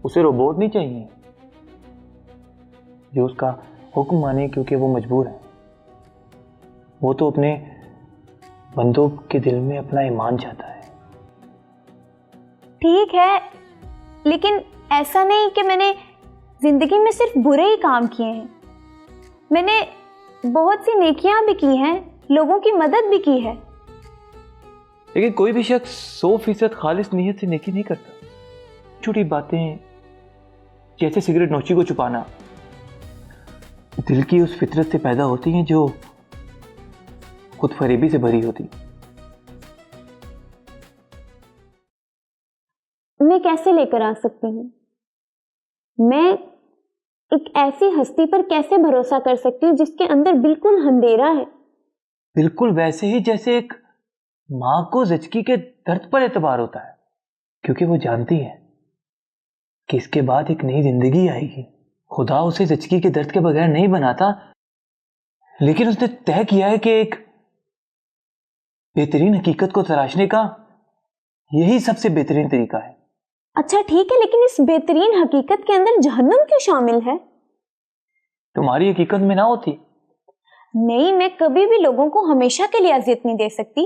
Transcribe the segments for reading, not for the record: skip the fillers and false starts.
उसे रोबोट नहीं चाहिए जो उसका हुक्म माने, क्योंकि वो मजबूर है। वो तो अपने बंदों के दिल में अपना ईमान चाहता है। ठीक है, लेकिन ऐसा नहीं कि मैंने जिंदगी में सिर्फ बुरे ही काम किए हैं। मैंने बहुत सी नेकियां भी की हैं, लोगों की मदद भी की है। लेकिन कोई भी शख्स 100% खालिस नीयत से नेकी नहीं करता। छोटी बातें जैसे सिगरेट नोची को छुपाना दिल की उस फितरत से पैदा होती हैं जो खुद फरेबी से भरी होती। मैं कैसे लेकर आ सकती हूँ? मैं एक ऐसी हस्ती पर कैसे भरोसा कर सकती हूँ जिसके अंदर बिल्कुल अंधेरा है? बिल्कुल वैसे ही जैसे एक माँ को ज़िचकी के दर्द पर एतबार होता है, क्योंकि वो जानती है कि इसके बाद एक नई जिंदगी आएगी। खुदा उसे ज़िचकी के दर्द के बगैर नहीं बनाता, लेकिन उसने तय किया है कि एक बेहतरीन हकीकत को तराशने का यही सबसे बेहतरीन तरीका है। अच्छा ठीक है, लेकिन इस बेहतरीन हकीकत के अंदर जहन्नुम क्यों शामिल है? तुम्हारी हकीकत में ना होती। नहीं, मैं कभी भी लोगों को हमेशा के लिए अजियत नहीं दे सकती।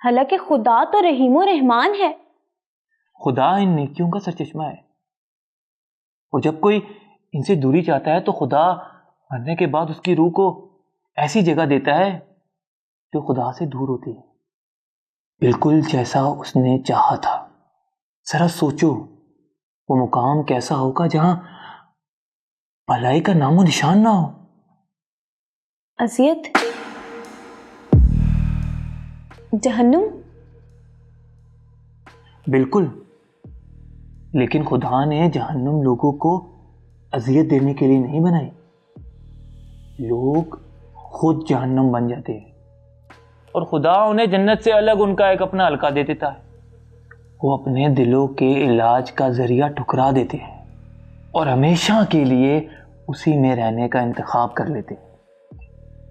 हालांकि खुदा तो रहीम और रहमान है। खुदा इन नेकियों का सरचश्मा है, और जब कोई इनसे दूरी चाहता है तो खुदा मरने के बाद उसकी रूह को ऐसी जगह देता है जो खुदा से दूर होती है, बिल्कुल जैसा उसने चाहा था। जरा सोचो वो मुकाम कैसा होगा जहां भलाई का नामो निशान ना हो। अजियत, जहन्नुम। बिल्कुल, लेकिन खुदा ने जहन्नुम लोगों को अजियत देने के लिए नहीं बनाई। लोग खुद जहन्नुम बन जाते हैं और खुदा उन्हें जन्नत से अलग उनका एक अपना हल्का दे देता है। वो अपने दिलों के इलाज का जरिया ठुकरा देते हैं और हमेशा के लिए उसी में रहने का इंतखाब कर लेते हैं।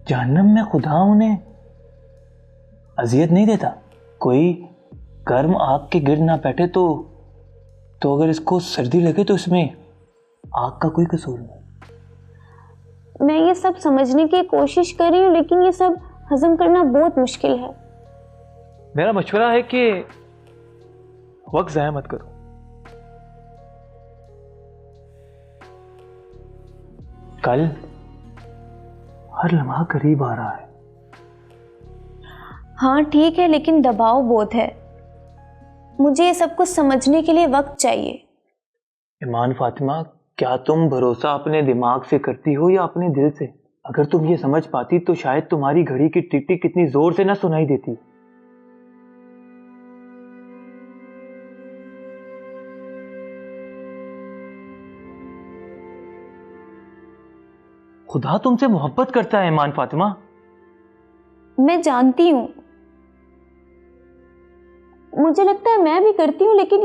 जहन्नम में खुदा उन्हें अजियत नहीं देता। कोई गर्म आग के गिर ना बैठे तो अगर इसको सर्दी लगे तो इसमें आग का कोई कसूर नहीं। मैं ये सब समझने की कोशिश कर रही हूँ, लेकिन ये सब हजम करना बहुत मुश्किल है। मेरा मशवरा है कि वक्त ज़ाया मत करो। कल हर लम्हा करीब आ रहा है। हाँ ठीक है, लेकिन दबाव बहुत है। मुझे ये सब कुछ समझने के लिए वक्त चाहिए। ईमान फातिमा, क्या तुम भरोसा अपने दिमाग से करती हो या अपने दिल से? अगर तुम ये समझ पाती तो शायद तुम्हारी घड़ी की टिक टिक कितनी जोर से ना सुनाई देती। खुदा तुमसे मोहब्बत करता है ईमान फातिमा। मैं जानती हूं, मुझे लगता है मैं भी करती हूँ, लेकिन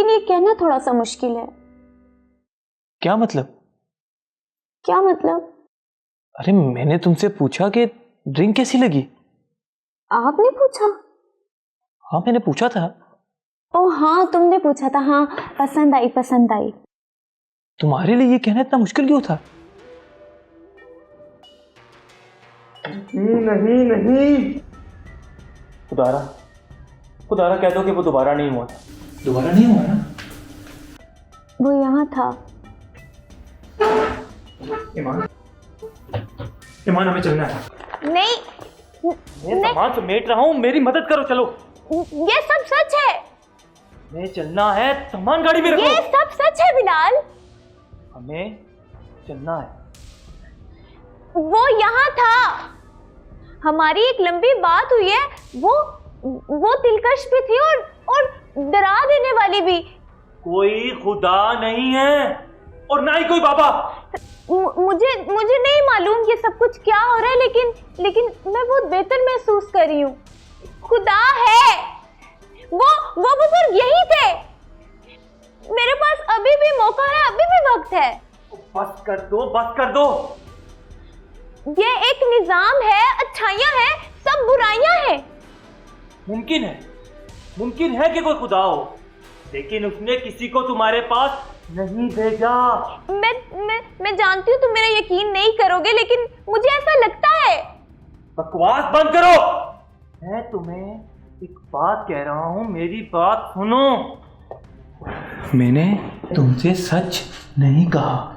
ये कहना थोड़ा सा मुश्किल है। क्या मतलब? क्या मतलब? अरे मैंने तुमसे पूछा कि ड्रिंक कैसी लगी। आपने पूछा? हाँ मैंने पूछा था। ओह हाँ, तुमने पूछा था। हाँ, पसंद आई, पसंद आई। तुम्हारे लिए ये कहना इतना मुश्किल क्यों था? नहीं नहीं, खुदारा कह दो कि वो दोबारा नहीं हुआ था। दोबारा नहीं हुआ ना? वो यहाँ था। ईमान हमें चलना है। नहीं, मैं सामान समेट रहा हूँ, मेरी मदद करो। चलो, ये सब सच है। हमें चलना है, सामान गाड़ी में रखो। ये सब सच है बिलाल। हमें चलना है। वो यहाँ था। हमारी एक लंबी बात हुई है। वो दिलकश भी थी और डरा देने वाली भी। कोई खुदा नहीं है और ना ही कोई बाबा। मुझे नहीं मालूम ये सब कुछ क्या हो रहा है, लेकिन मैं बहुत बेहतर महसूस कर रही हूँ। खुदा है, वो बुजुर्ग यही थे। मेरे पास अभी भी मौका है, अभी भी वक्त है। बस कर दो, बस कर दो। ये एक निजाम है, अच्छाइयाँ हैं, सब बुराइयां हैं। मुमकिन है कि कोई खुदा हो, लेकिन उसने किसी को तुम्हारे पास नहीं भेजा। मैं जानती हूँ तुम मेरा यकीन नहीं करोगे, लेकिन मुझे ऐसा लगता है। बकवास बंद करो। मैं तुम्हें एक बात कह रहा हूँ, मेरी बात सुनो। मैंने तुमसे सच नहीं कहा।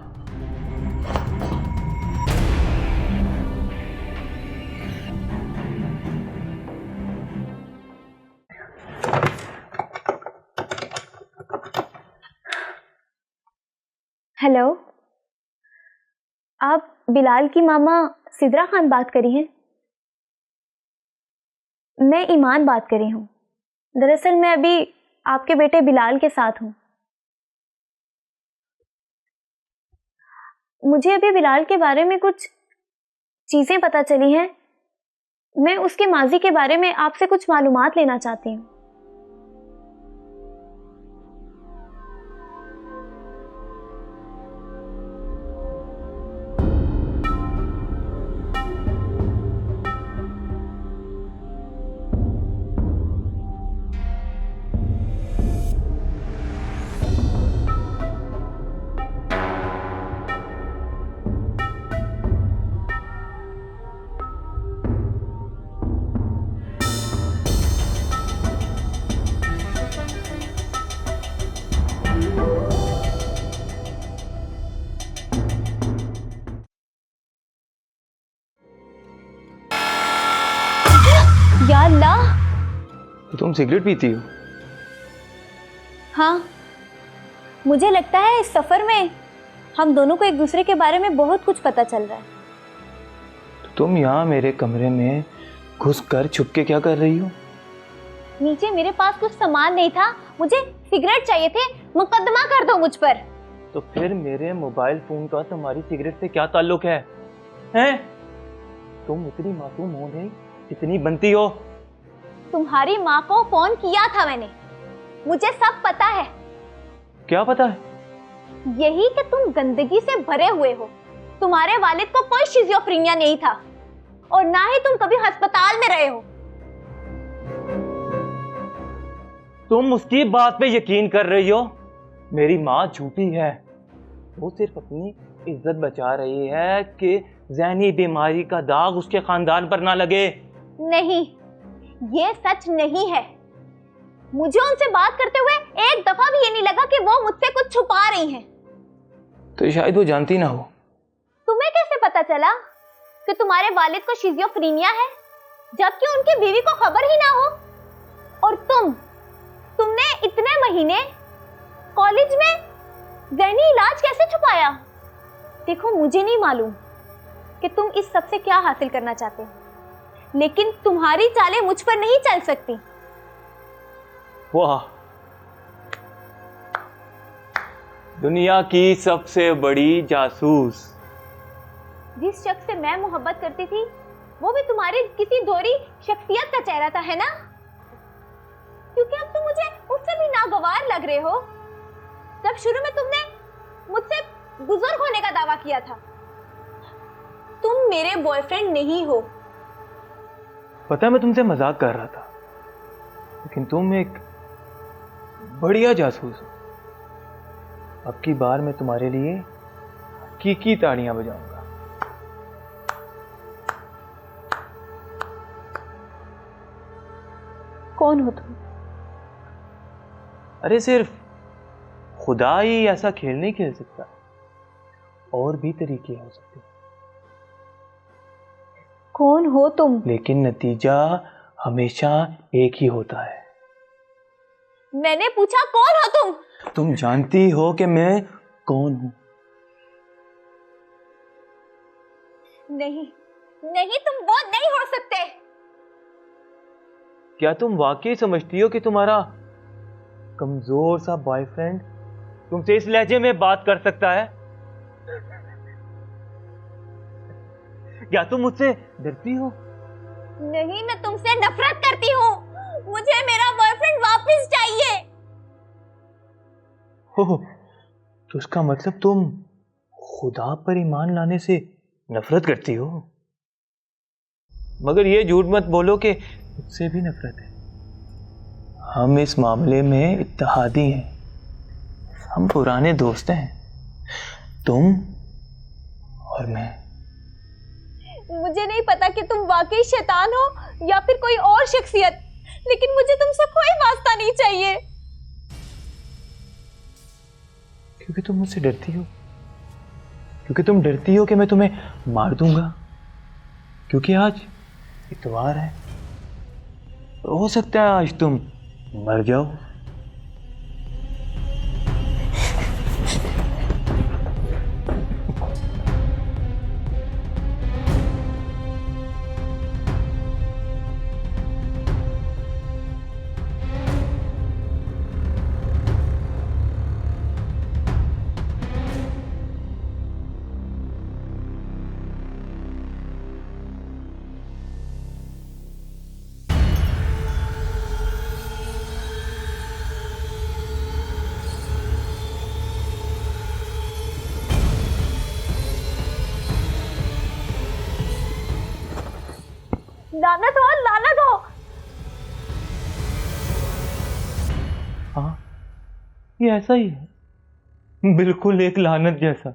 हेलो, आप बिलाल की मामा सिद्रा खान बात करी हैं? मैं ईमान बात करी हूँ। दरअसल मैं अभी आपके बेटे बिलाल के साथ हूँ। मुझे अभी बिलाल के बारे में कुछ चीजें पता चली हैं। मैं उसके माजी के बारे में आपसे कुछ मालूमात लेना चाहती हूँ। या अल्लाह! तो तुम सिगरेट पीती हो? हाँ, मुझे लगता है इस सफर में हम दोनों को एक दूसरे के बारे में बहुत कुछ पता चल रहा है। तो तुम यहाँ मेरे कमरे में घुस कर छुप के क्या कर रही हो? नीचे मेरे पास कुछ सामान नहीं था, मुझे सिगरेट चाहिए थे। मुकदमा कर दो मुझ पर। तो फिर मेरे मोबाइल फोन का तुम्हारी सिगरेट से क्या ताल्लुक है? हैं? तुम इतनी मासूम हो नहीं जितनी बनती हो। तुम्हारी माँ को फोन किया था मैंने, मुझे सब पता है। क्या पता है? यही कि तुम गंदगी से भरे हुए हो। तुम्हारे वालिद को कोई शिज़ोफ्रेनिया नहीं था और ना ही तुम कभी अस्पताल में रहे हो। तुम उसकी बात पे यकीन कर रही हो? मेरी माँ झूठी है। वो सिर्फ अपनी इज्जत बचा रही है कि ज़हनी बीमारी का दाग उसके खानदान पर ना लगे। नहीं, ये सच नहीं है। मुझे उनसे बात करते हुए एक दफा भी ये नहीं लगा कि वो मुझसे कुछ छुपा रही हैं। तो शायद वो जानती ना हो। तुम्हें कैसे पता चला कि तुम्हारे वालिद को शिज़ोफ्रेनिया है, जबकि उनकी बीवी को खबर ही ना हो? और तुमने इतने महीने कॉलेज में ज़हनी इलाज कैसे छुपाया? देखो, मुझे नहीं मालूम कि तुम इस सब से क्या हासिल करना चाहते हो, लेकिन तुम्हारी चालें मुझ पर नहीं चल सकती। वाह, दुनिया की सबसे बड़ी जासूस। जिस शख्स से मैं मोहब्बत करती थी वो भी तुम्हारी किसी दोहरी शख्सियत का चेहरा था, है ना? क्योंकि अब तुम मुझे उससे भी नागवार लग रहे हो। जब शुरू में तुमने मुझसे बुजुर्ग होने का दावा किया था। तुम मेरे बॉयफ्रेंड नहीं हो। पता है मैं तुमसे मजाक कर रहा था, लेकिन तुम एक बढ़िया जासूस हो। अब की बार मैं तुम्हारे लिए हकीकी ताड़ियां बजाऊंगा। कौन हो तुम? अरे सिर्फ खुदा ही ऐसा खेल नहीं खेल सकता, और भी तरीके हो सकते। कौन हो तुम? लेकिन नतीजा हमेशा एक ही होता है। मैंने पूछा कौन हो तुम? तुम जानती हो कि मैं कौन हूं। नहीं नहीं, तुम वो नहीं हो सकते। क्या तुम वाकई समझती हो कि तुम्हारा कमजोर सा बॉयफ्रेंड तुमसे इस लहजे में बात कर सकता है? क्या तुम मुझसे डरती हो? नहीं, मैं तुमसे नफरत करती हूँ। मुझे मेरा बॉयफ्रेंड वापस चाहिए। हो, तो उसका मतलब तुम खुदा पर ईमान लाने से नफरत करती हो? मगर ये झूठ मत बोलो कि मुझसे भी नफरत है। हम इस मामले में इत्तेहादी हैं, हम पुराने दोस्त हैं, तुम और मैं। मुझे नहीं पता कि तुम वाकई शैतान हो या फिर कोई और शख्सियत, लेकिन मुझे तुमसे कोई वास्ता नहीं चाहिए। क्योंकि तुम मुझसे डरती हो, क्योंकि तुम डरती हो कि मैं तुम्हें मार दूंगा, क्योंकि आज इतवार है, हो सकता है आज तुम मर जाओ। लानत हो, लानत हो। हाँ, ये ऐसा ही है, बिल्कुल एक लानत जैसा।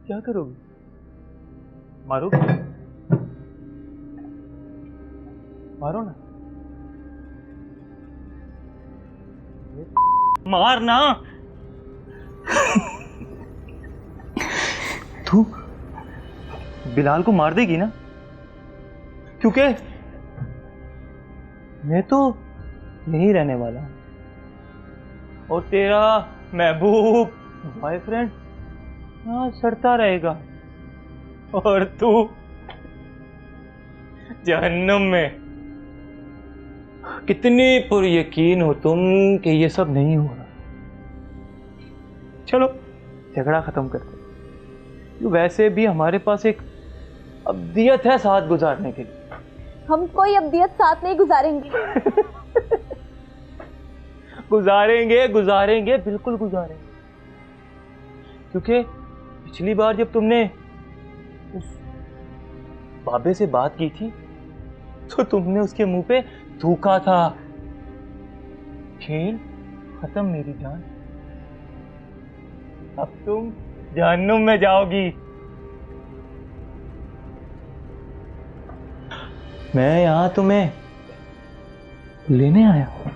क्या करोगे? मारोगे? मारो ना, मारना। तू बिलाल को मार देगी ना? क्योंकि मैं तो यहीं रहने वाला हूं और तेरा महबूब बॉयफ्रेंड यहाँ सड़ता रहेगा और तू जहन्नुम में। कितनी पुरयकीन हो तुम कि ये सब नहीं हो रहा। चलो झगड़ा खत्म करते हैं। वैसे भी हमारे पास एक अब्दियत है साथ गुजारने के लिए। हम कोई अब्दियत साथ नहीं गुजारेंगे। गुजारेंगे, गुजारेंगे, बिल्कुल गुजारेंगे। क्योंकि पिछली बार जब तुमने उस बाबे से बात की थी तो तुमने उसके मुंह पे थूका था, खेल खत्म मेरी जान, अब तुम जहन्नुम में जाओगी। मैं यहां तुम्हें लेने आया हूं।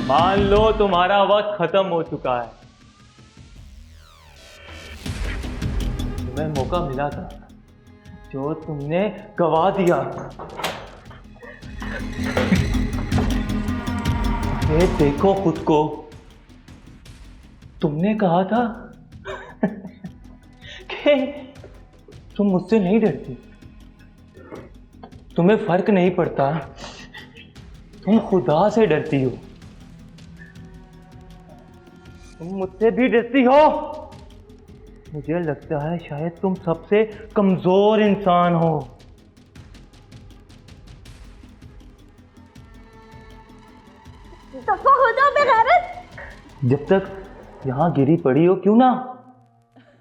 मान लो तुम्हारा वक्त खत्म हो चुका है। तुम्हें मौका मिला था जो तुमने गवा दिया। ये देखो खुद को, तुमने कहा था कि तुम मुझसे नहीं डरती, तुम्हें फर्क नहीं पड़ता, तुम खुदा से डरती हो। तुम मुझसे भी डरती हो। मुझे लगता है शायद तुम सबसे कमजोर इंसान हो। दफा हो जाओ बेगैरत। जब तक यहां गिरी पड़ी हो क्यों ना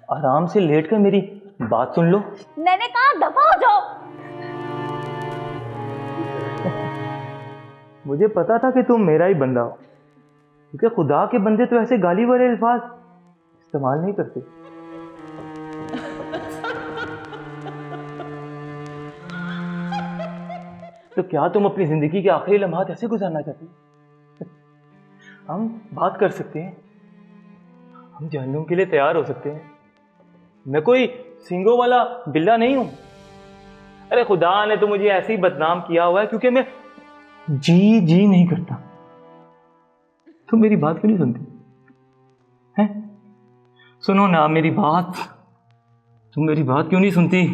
आराम से लेटकर मेरी बात सुन लो। मैंने कहा दफा हो जाओ। मुझे पता था कि तुम मेरा ही बंदा हो, क्योंकि खुदा के बंदे तो ऐसे गाली वाले अल्फाज इस्तेमाल नहीं करते। तो क्या तुम अपनी जिंदगी के आखिरी लम्हात ऐसे गुजारना चाहती हो? हम बात कर सकते हैं, हम जहन्नुम के लिए तैयार हो सकते हैं। मैं कोई सींगों वाला बिल्ला नहीं हूं। अरे खुदा ने तो मुझे ऐसे ही बदनाम किया हुआ है क्योंकि मैं जी नहीं करता। तुम मेरी बात क्यों नहीं सुनती हैं? सुनो ना मेरी बात। तुम मेरी बात क्यों नहीं सुनती?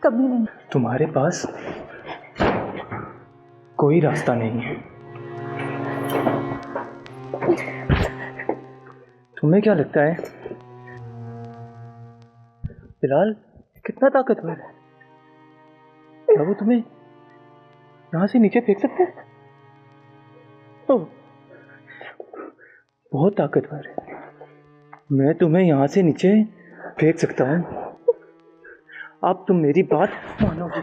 कभी नहीं। तुम्हारे पास कोई रास्ता नहीं है। तुम्हें क्या लगता है बिलाल कितना ताकतवर है? क्या वो तुम्हें यहां से नीचे फेंक सकते हैं? बहुत ताकतवर है। मैं तुम्हें यहां से नीचे फेंक सकता हूं। अब तुम मेरी बात मानोगे?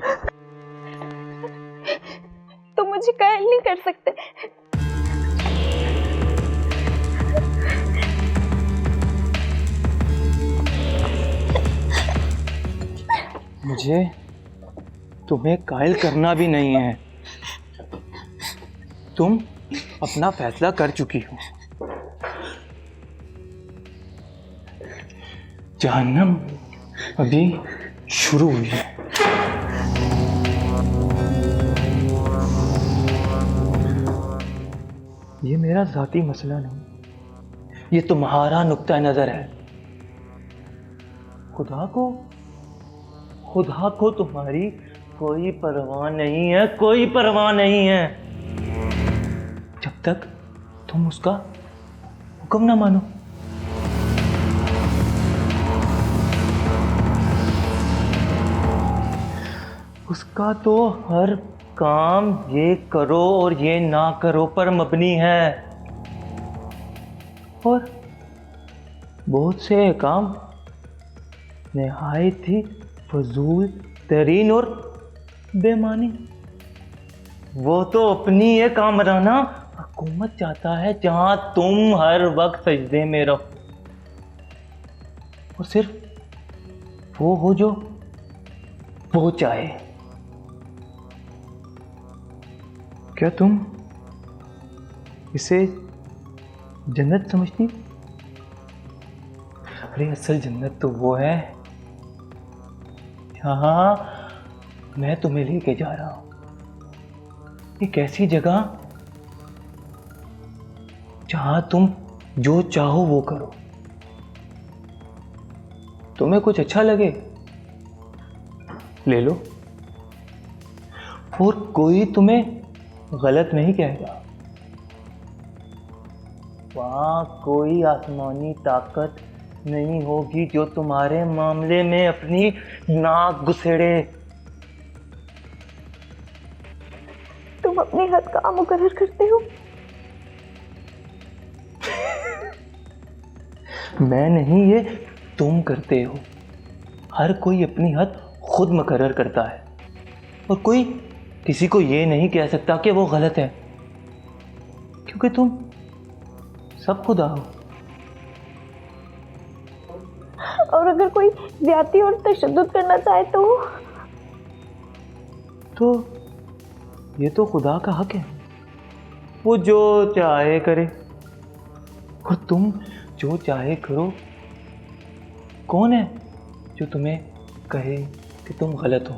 तुम मुझे कायल नहीं कर सकते। मुझे तुम्हें कायल करना भी नहीं है। तुम अपना फैसला कर चुकी हो। जहन्नम अभी शुरू हुई है। ये मेरा जाती मसला नहीं, ये तुम्हारा नुक्ता नजर है। खुदा को तुम्हारी कोई परवाह नहीं है, कोई परवाह नहीं है जब तक तुम उसका हुक्म ना मानो। उसका तो हर काम ये करो और ये ना करो पर मबनी है, और बहुत से काम निहायत ही फजूल तरीन और बेमानी। वो तो अपनी ये कामराना हुकूमत चाहता है जहां तुम हर वक्त सजदे में रहो और सिर्फ वो हो जो वो चाहे। क्या तुम इसे जन्नत समझती? अरे असल जन्नत तो वो है जहां मैं तुम्हें लेके जा रहा हूं। एक ऐसी जगह जहां तुम जो चाहो वो करो। तुम्हें कुछ अच्छा लगे ले लो, और कोई तुम्हें गलत नहीं कहेगा। वहां कोई आसमानी ताकत नहीं होगी जो तुम्हारे मामले में अपनी नाक घुसेड़े। तुम अपनी हद का मुकर्रर करते हो। मैं नहीं, ये तुम करते हो। हर कोई अपनी हद खुद मुकर्रर करता है और कोई किसी को ये नहीं कह सकता कि वो गलत है, क्योंकि तुम सब खुदा हो। और अगर कोई ज्यादती और तशद्दुद करना चाहे तो ये तो खुदा का हक है, वो जो चाहे करे और तुम जो चाहे करो। कौन है जो तुम्हें कहे कि तुम गलत हो?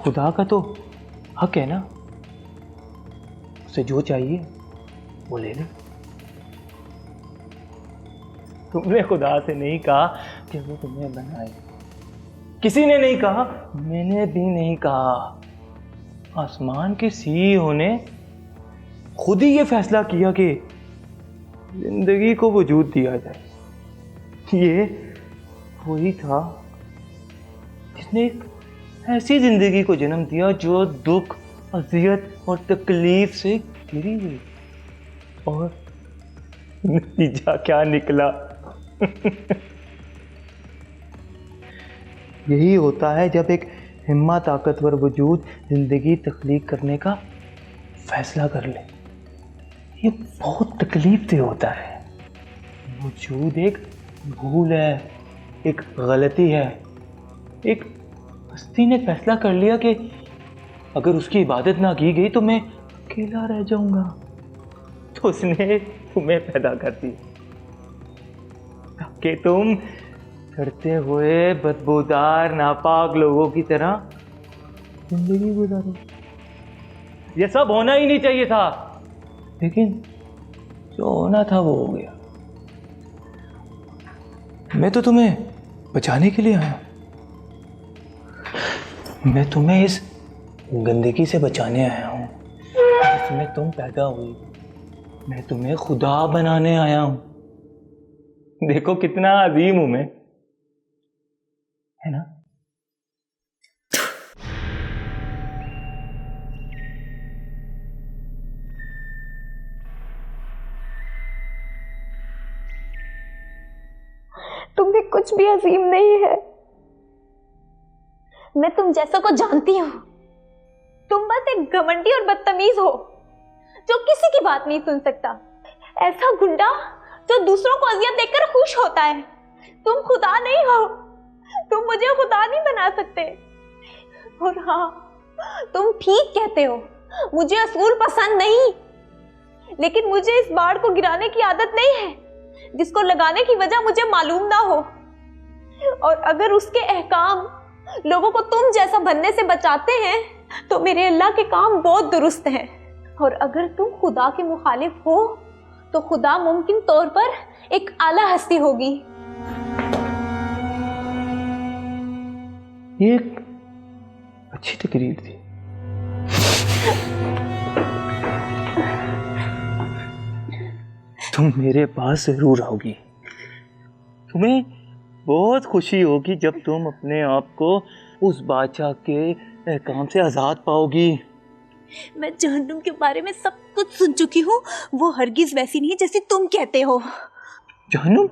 खुदा का तो हक है ना, उसे जो चाहिए वो ले ले। तुमने खुदा से नहीं कहा कि वो तुम्हें बनाए, किसी ने नहीं कहा, मैंने भी नहीं कहा। आसमान के CEO ने खुद ही ये फैसला किया कि जिंदगी को वजूद दिया जाए। ये वही था जिसने एक ऐसी जिंदगी को जन्म दिया जो दुख, अजियत और तकलीफ से घिरी हुई। और नतीजा क्या निकला? यही होता है जब एक हिम्मत ताकतवर वजूद जिंदगी तख्लीक करने का फैसला कर ले। ये बहुत तकलीफ दे होता है। वजूद एक भूल है, एक गलती है। एक हस्ती ने फैसला कर लिया कि अगर उसकी इबादत ना की गई तो मैं अकेला रह जाऊंगा। तो उसने तुम्हें पैदा कर दी ताकि तुम सड़ते हुए बदबूदार नापाक लोगों की तरह जिंदगी गुजारो। ये सब होना ही नहीं चाहिए था, लेकिन जो होना था वो हो गया। मैं तो तुम्हें बचाने के लिए आया। मैं तुम्हें इस गंदगी से बचाने आया हूं जिसमें तुम पैदा हुई। मैं तुम्हें खुदा बनाने आया हूं। देखो कितना अजीम हूं मैं, है ना? तुम भी कुछ भी अजीम नहीं है। मैं तुम जैसा को जानती हूँ। तुम बस एक घमंडी और बदतमीज हो जो किसी की बात नहीं सुन सकता। ऐसा गुंडा जो दूसरों को अजियत देकर खुश होता है। तुम खुदा नहीं हो। तुम मुझे खुदा नहीं बना सकते। और हाँ, तुम ठीक कहते हो, मुझे असूल पसंद नहीं, लेकिन मुझे इस बाड़ को गिराने की आदत नहीं है जिसको लगाने की वजह मुझे मालूम ना हो। और अगर उसके अहकाम लोगों को तुम जैसा बनने से बचाते हैं तो मेरे अल्लाह के काम बहुत दुरुस्त हैं। और अगर तुम खुदा के मुखालिफ हो तो खुदा मुमकिन तौर पर एक आला हस्ती होगी। ये एक अच्छी तकरीर थी। तुम मेरे पास जरूर आओगी। तुम्हें बहुत खुशी होगी जब तुम अपने आप को उस बादशाह के काम से आजाद पाओगी। मैं जहन्नुम के बारे में सब कुछ सुन चुकी हूँ। वो हरगिज वैसी नहीं जैसे तुम कहते हो। जहन्नुम?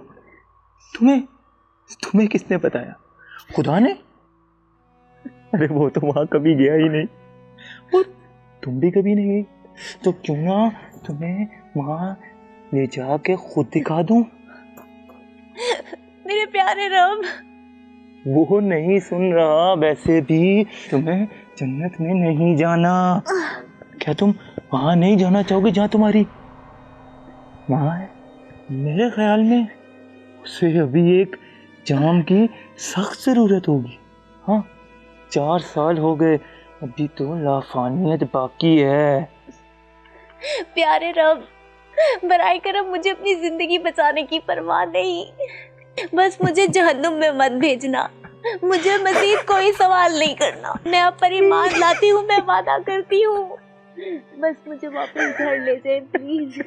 तुम्हें किसने बताया? खुदा ने? अरे वो तो वहां कभी गया ही नहीं, और तुम भी कभी नहीं गई, तो क्यों ना तुम्हें वहां ले जाके खुद दिखा दूं? मेरे प्यारे रब। वो नहीं सुन रहा। वैसे भी तुम्हें जन्नत में नहीं जाना। क्या तुम वहां नहीं जाना चाहोगे जहां तुम्हारी माँ है? मेरे ख्याल में उसे अभी एक जाम की सख्त जरूरत होगी। हाँ, 4 साल हो गए, अभी तो लाफानियत बाकी है। प्यारे रब, बराए करम मुझे अपनी जिंदगी बचाने की परवाह नहीं, बस मुझे जहन्नुम में मत भेजना। मुझे मजीद कोई सवाल नहीं करना। मैं आप पर ईमान लाती हूँ, मैं वादा करती हूँ। बस मुझे वापस घर ले जाए प्लीज।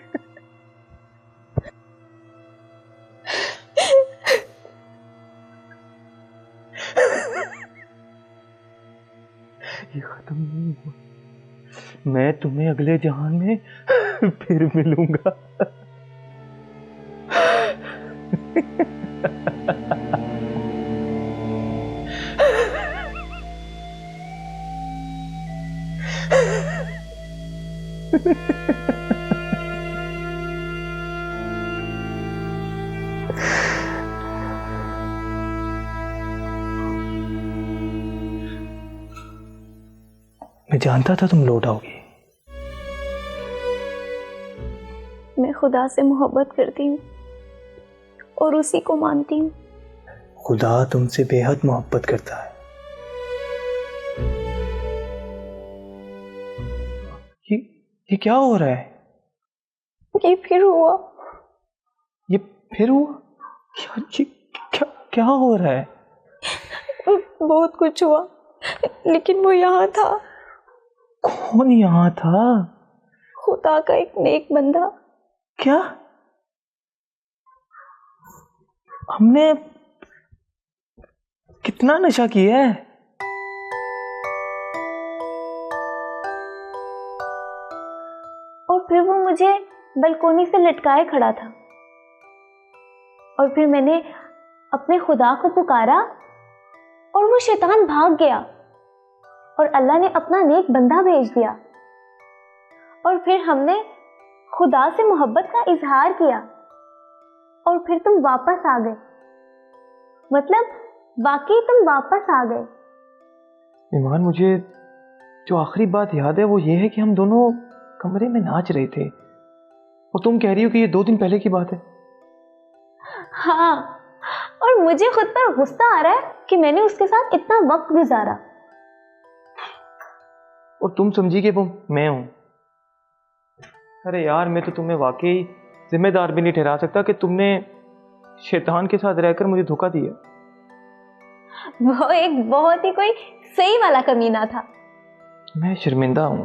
ये खत्म नहीं हुआ। मैं तुम्हें अगले जहान में फिर मिलूंगा। मैं जानता था तुम लौट आओगी। मैं खुदा से मोहब्बत करती हूँ और उसी को मानती हूँ। खुदा तुमसे बेहद मोहब्बत करता है। ये क्या हो रहा है? ये फिर हुआ। ये फिर हुआ? क्या हो रहा है? बहुत कुछ हुआ, लेकिन वो यहाँ था। कौन यहाँ था? खुदा का एक नेक बंदा। क्या? हमने कितना नशा किया है? और फिर वो मुझे बलकोनी से लटकाए खड़ा था, और फिर मैंने अपने खुदा को पुकारा और वो शैतान भाग गया, और अल्लाह ने अपना नेक बंदा भेज दिया। और फिर हमने खुदा से मोहब्बत का इजहार किया, और फिर तुम वापस आ गए। मतलब वाकई तुम वापस आ गए। ईमान, मुझे जो आखिरी बात याद है वो ये है कि हम दोनों कमरे में नाच रहे थे, और तुम कह रही हो कि ये 2 दिन पहले की बात है। हाँ, और मुझे खुद पर गुस्सा आ रहा है कि मैंने उसके साथ इतना वक्त गुजारा। और तुम समझी कि वो मैं हूं। अरे यार, मैं तो तुम्हें वाकई जिम्मेदार भी नहीं ठहरा सकता कि तुमने शैतान के साथ रहकर मुझे धोखा दिया। वो एक बहुत ही कोई सही वाला कमीना था। मैं शर्मिंदा हूं।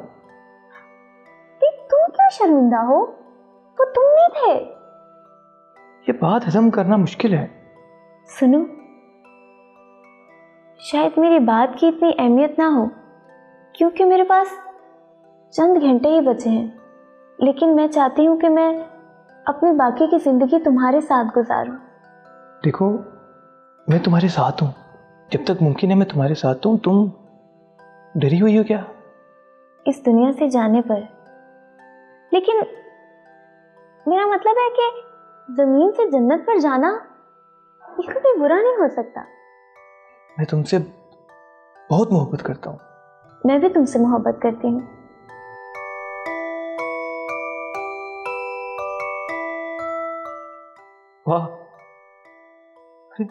तुम क्यों शर्मिंदा हो? वो तुम नहीं थे। ये बात हजम करना मुश्किल है। सुनो, शायद मेरी बात की इतनी अहमियत ना हो क्योंकि मेरे पास चंद घंटे ही बचे हैं, लेकिन मैं चाहती हूँ कि मैं अपनी बाकी की जिंदगी तुम्हारे साथ गुजारूं। देखो, मैं तुम्हारे साथ हूं, जब तक मुमकिन है मैं तुम्हारे साथ हूं। तुम डरी हुई हो क्या? इस दुनिया से जाने पर, लेकिन मेरा मतलब है कि जमीन से जन्नत पर जाना ये कभी बुरा नहीं हो सकता। मैं तुमसे बहुत मोहब्बत करता हूं। मैं भी तुमसे मोहब्बत करती हूँ। वाह, अरे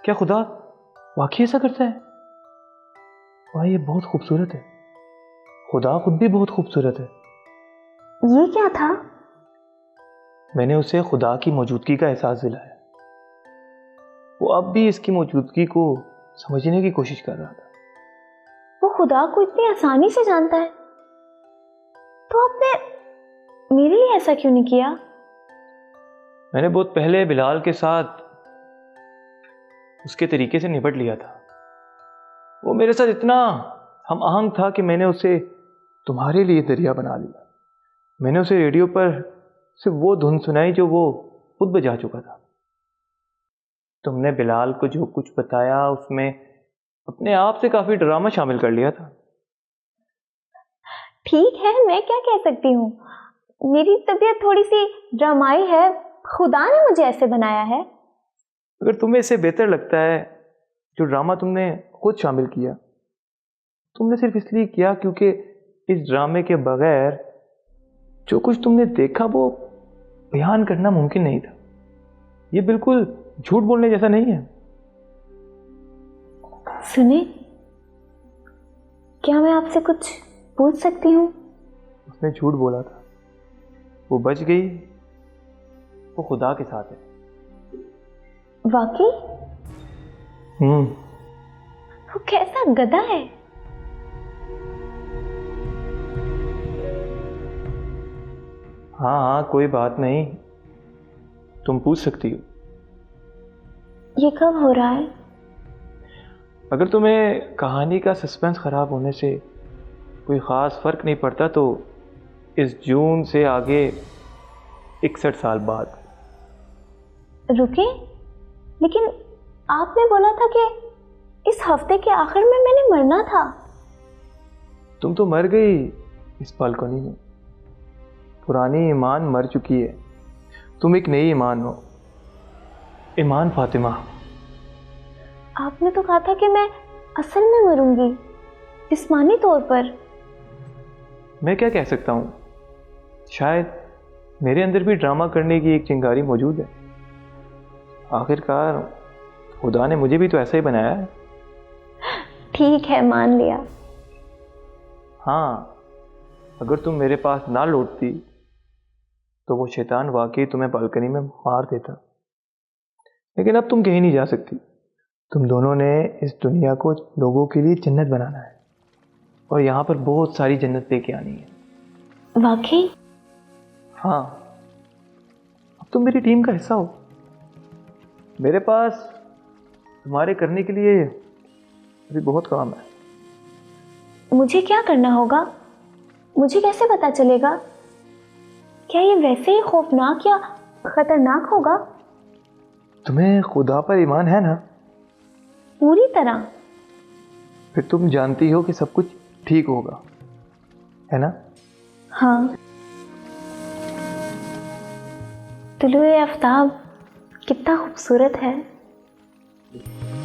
क्या खुदा वाकई ऐसा करता है? वाह, ये बहुत खूबसूरत है। खुदा खुद भी बहुत खूबसूरत है। ये क्या था? मैंने उसे खुदा की मौजूदगी का एहसास दिलाया। वो अब भी इसकी मौजूदगी को समझने की कोशिश कर रहा था। वो खुदा को इतनी आसानी से जानता है, तो आपने मेरे लिए ऐसा क्यों नहीं किया? मैंने बहुत पहले बिलाल के साथ उसके तरीके से निपट लिया था। वो मेरे साथ इतना हम आहंग था कि मैंने उसे तुम्हारे लिए दरिया बना लिया। मैंने उसे रेडियो पर सिर्फ वो धुन सुनाई जो वो खुद बजा चुका था। तुमने बिलाल को जो कुछ बताया उसमें अपने आप से काफी ड्रामा शामिल कर लिया था। ठीक है, मैं क्या कह सकती हूँ, मेरी तबीयत थोड़ी सी ड्रामाई है, खुदा ने मुझे ऐसे बनाया है। अगर तुम्हें इससे बेहतर लगता है जो ड्रामा तुमने खुद शामिल किया, तुमने सिर्फ इसलिए किया क्योंकि इस ड्रामे के बगैर जो कुछ तुमने देखा वो बयान करना मुमकिन नहीं था। ये बिल्कुल झूठ बोलने जैसा नहीं है। सुने, क्या मैं आपसे कुछ पूछ सकती हूँ? उसने झूठ बोला था, वो बच गई, वो खुदा के साथ है। वाकई? हम्म। वो कैसा गधा है? हाँ हाँ, कोई बात नहीं, तुम पूछ सकती हो। ये कब हो रहा है? अगर तुम्हें कहानी का सस्पेंस खराब होने से कोई ख़ास फ़र्क नहीं पड़ता तो इस जून से आगे 61 साल बाद। रुके, लेकिन आपने बोला था कि इस हफ्ते के आखिर में मैंने मरना था। तुम तो मर गई इस बालकनी में। पुरानी ईमान मर चुकी है, तुम एक नई ईमान हो, ईमान फातिमा। आपने तो कहा था कि मैं असल में मरूंगी, जिस्मानी तौर पर। मैं क्या कह सकता हूँ, शायद मेरे अंदर भी ड्रामा करने की एक चिंगारी मौजूद है। आखिरकार खुदा ने मुझे भी तो ऐसा ही बनाया है। ठीक है, मान लिया। हाँ, अगर तुम मेरे पास ना लौटती तो वो शैतान वाकई तुम्हें बालकनी में मार देता। लेकिन अब तुम कहीं नहीं जा सकती। तुम दोनों ने इस दुनिया को लोगों के लिए जन्नत बनाना है और यहाँ पर बहुत सारी जन्नत लेके आनी है। वाकई? हाँ, अब तुम मेरी टीम का हिस्सा हो। मेरे पास तुम्हारे करने के लिए अभी बहुत काम है। मुझे क्या करना होगा? मुझे कैसे पता चलेगा? क्या ये वैसे ही खौफनाक या खतरनाक होगा? तुम्हें खुदा पर ईमान है ना? पूरी तरह। फिर तुम जानती हो कि सब कुछ ठीक होगा, है ना? हाँ। तुलुए आफ्ताब कितना खूबसूरत है।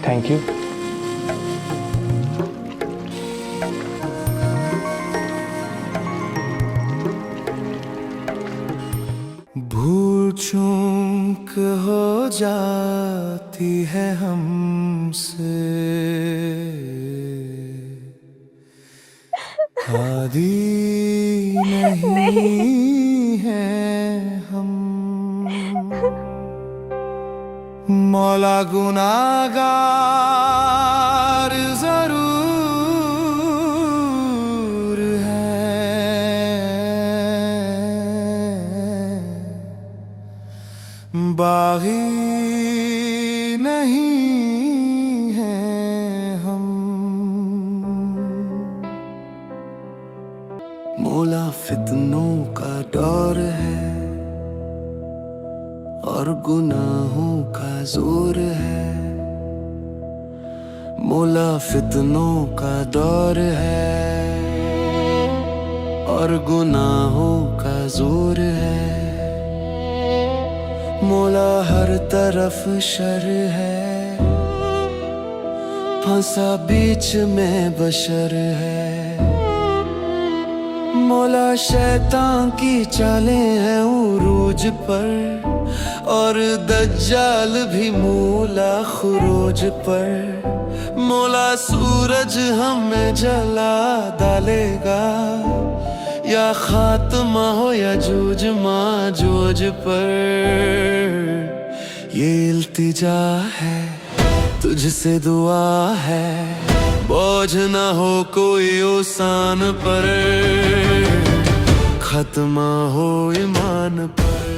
Thank you. आदि नहीं है हम, मौला गुनाहगार जरूर है, बागी नहीं है हम। मौला फितनों का दौर है और गुनाहों का जोर है, मौला फितनों का दौर है और गुनाहों का जोर है, मौला हर तरफ शर है, फंसा बीच में बशर है, मौला शैतान की चालें हैं उरूज पर और दज्जाल भी मौला खुरोज पर, मौला सूरज हमें जला डालेगा या खात्मा हो या जूझ माजूज पर। ये इल्तिजा है तुझसे दुआ है, बोझ ना हो कोई ओसान पर, खत्मा हो ईमान पर।